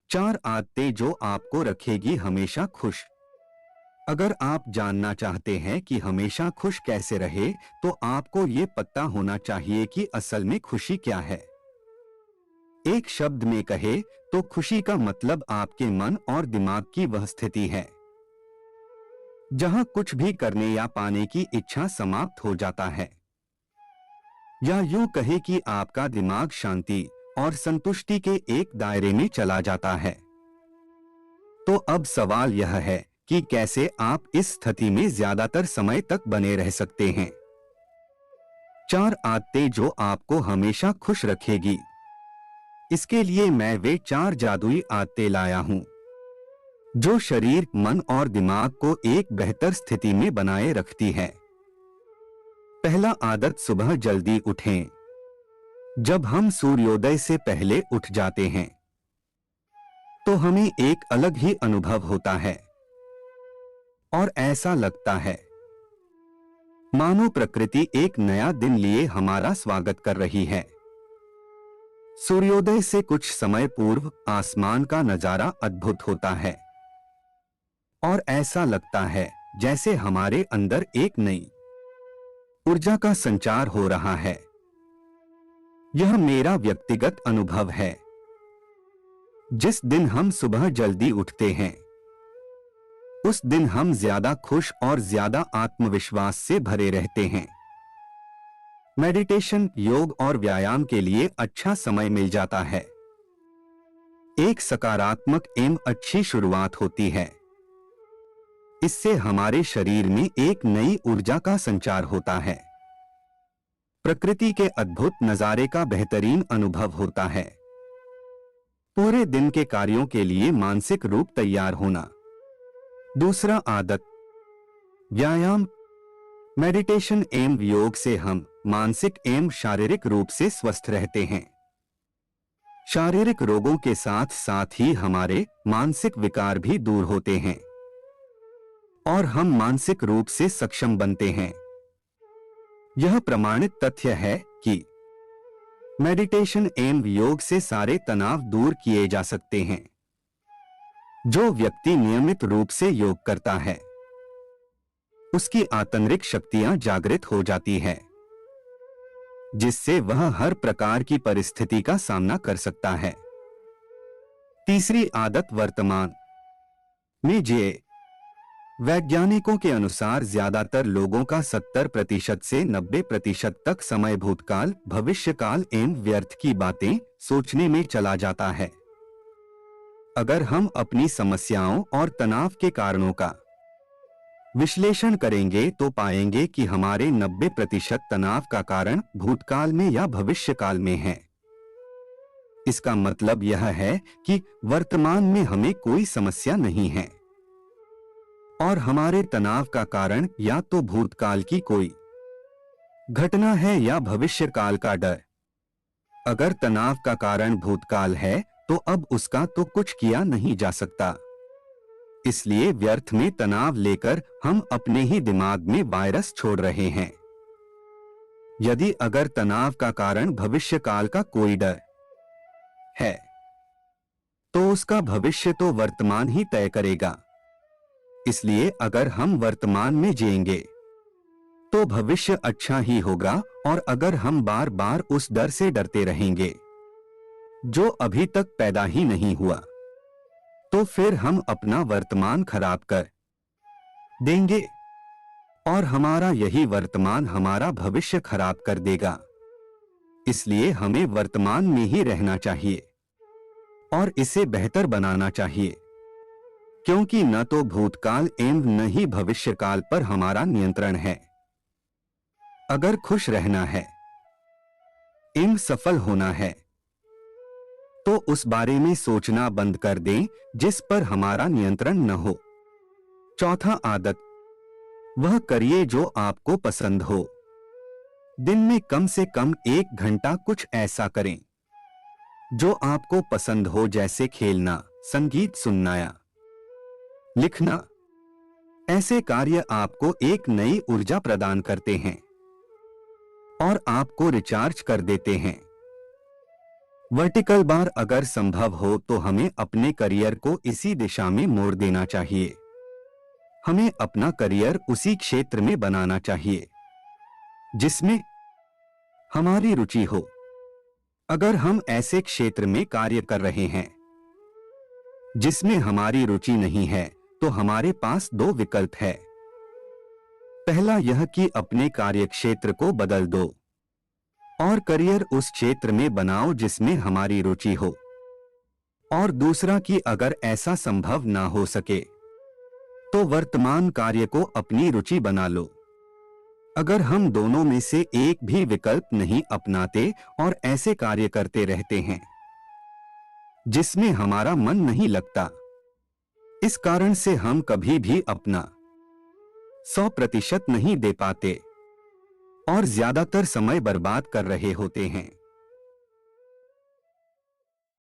4 आदतें जो आपको रखेगी हमेशा खुश। अगर आप जानना चाहते हैं कि हमेशा खुश कैसे रहे, तो आपको ये पता होना चाहिए कि असल में खुशी क्या है। एक शब्द में कहे तो खुशी का मतलब आपके मन और दिमाग की वह स्थिति है जहां कुछ भी करने या पाने की इच्छा समाप्त हो जाता है। या यूं कहे कि आपका दिमाग शांति और संतुष्टि के एक दायरे में चला जाता है। तो अब सवाल यह है कि कैसे आप इस स्थिति में ज्यादातर समय तक बने रह सकते हैं। 4 आदतें जो आपको हमेशा खुश रखेगी। इसके लिए मैं वे 4 जादुई आदतें लाया हूं जो शरीर, मन और दिमाग को एक बेहतर स्थिति में बनाए रखती है। पहला आदत, सुबह जल्दी उठें। जब हम सूर्योदय से पहले उठ जाते हैं तो हमें एक अलग ही अनुभव होता है और ऐसा लगता है मानो प्रकृति एक नया दिन लिए हमारा स्वागत कर रही है। सूर्योदय से कुछ समय पूर्व आसमान का नजारा अद्भुत होता है और ऐसा लगता है जैसे हमारे अंदर एक नई ऊर्जा का संचार हो रहा है। यह मेरा व्यक्तिगत अनुभव है। जिस दिन हम सुबह जल्दी उठते हैं उस दिन हम ज्यादा खुश और ज्यादा आत्मविश्वास से भरे रहते हैं। मेडिटेशन, योग और व्यायाम के लिए अच्छा समय मिल जाता है। एक सकारात्मक एवं अच्छी शुरुआत होती है। इससे हमारे शरीर में एक नई ऊर्जा का संचार होता है। प्रकृति के अद्भुत नजारे का बेहतरीन अनुभव होता है। पूरे दिन के कार्यों के लिए मानसिक रूप तैयार होना। दूसरा आदत, व्यायाम। मेडिटेशन एवं योग से हम मानसिक एवं शारीरिक रूप से स्वस्थ रहते हैं। शारीरिक रोगों के साथ साथ ही हमारे मानसिक विकार भी दूर होते हैं और हम मानसिक रूप से सक्षम बनते हैं। यह प्रमाणित तथ्य है कि मेडिटेशन एवं योग से सारे तनाव दूर किए जा सकते हैं। जो व्यक्ति नियमित रूप से योग करता है उसकी आंतरिक शक्तियां जागृत हो जाती है, जिससे वह हर प्रकार की परिस्थिति का सामना कर सकता है। तीसरी आदत, वर्तमान में जिए। वैज्ञानिकों के अनुसार ज्यादातर लोगों का 70% से 90% तक समय भूतकाल, भविष्यकाल एवं व्यर्थ की बातें सोचने में चला जाता है। अगर हम अपनी समस्याओं और तनाव के कारणों का विश्लेषण करेंगे तो पाएंगे कि हमारे 90% तनाव का कारण भूतकाल में या भविष्यकाल में है। इसका मतलब यह है कि वर्तमान में हमें कोई समस्या नहीं है और हमारे तनाव का कारण या तो भूतकाल की कोई घटना है या भविष्यकाल का डर। अगर तनाव का कारण भूतकाल है तो अब उसका तो कुछ किया नहीं जा सकता। इसलिए व्यर्थ में तनाव लेकर हम अपने ही दिमाग में वायरस छोड़ रहे हैं। यदि अगर तनाव का कारण भविष्यकाल का कोई डर है तो उसका भविष्य तो वर्तमान ही तय करेगा। इसलिए अगर हम वर्तमान में जिएंगे तो भविष्य अच्छा ही होगा, और अगर हम बार बार उस डर से डरते रहेंगे जो अभी तक पैदा ही नहीं हुआ तो फिर हम अपना वर्तमान खराब कर देंगे और हमारा यही वर्तमान हमारा भविष्य खराब कर देगा। इसलिए हमें वर्तमान में ही रहना चाहिए और इसे बेहतर बनाना चाहिए, क्योंकि न तो भूतकाल एवं न ही भविष्यकाल पर हमारा नियंत्रण है। अगर खुश रहना है एवं सफल होना है तो उस बारे में सोचना बंद कर दें जिस पर हमारा नियंत्रण न हो। चौथा आदत, वह करिए जो आपको पसंद हो। दिन में कम से कम 1 घंटा कुछ ऐसा करें जो आपको पसंद हो, जैसे खेलना, संगीत सुनना या लिखना। ऐसे कार्य आपको एक नई ऊर्जा प्रदान करते हैं और आपको रिचार्ज कर देते हैं। वर्टिकल बार अगर संभव हो तो हमें अपने करियर को इसी दिशा में मोड़ देना चाहिए। हमें अपना करियर उसी क्षेत्र में बनाना चाहिए जिसमें हमारी रुचि हो। अगर हम ऐसे क्षेत्र में कार्य कर रहे हैं जिसमें हमारी रुचि नहीं है तो हमारे पास दो विकल्प है। पहला यह कि अपने कार्य क्षेत्र को बदल दो और करियर उस क्षेत्र में बनाओ जिसमें हमारी रुचि हो। और दूसरा कि अगर ऐसा संभव ना हो सके तो वर्तमान कार्य को अपनी रुचि बना लो। अगर हम दोनों में से एक भी विकल्प नहीं अपनाते और ऐसे कार्य करते रहते हैं जिसमें हमारा मन नहीं लगता, इस कारण से हम कभी भी अपना 100% नहीं दे पाते और ज्यादातर समय बर्बाद कर रहे होते हैं।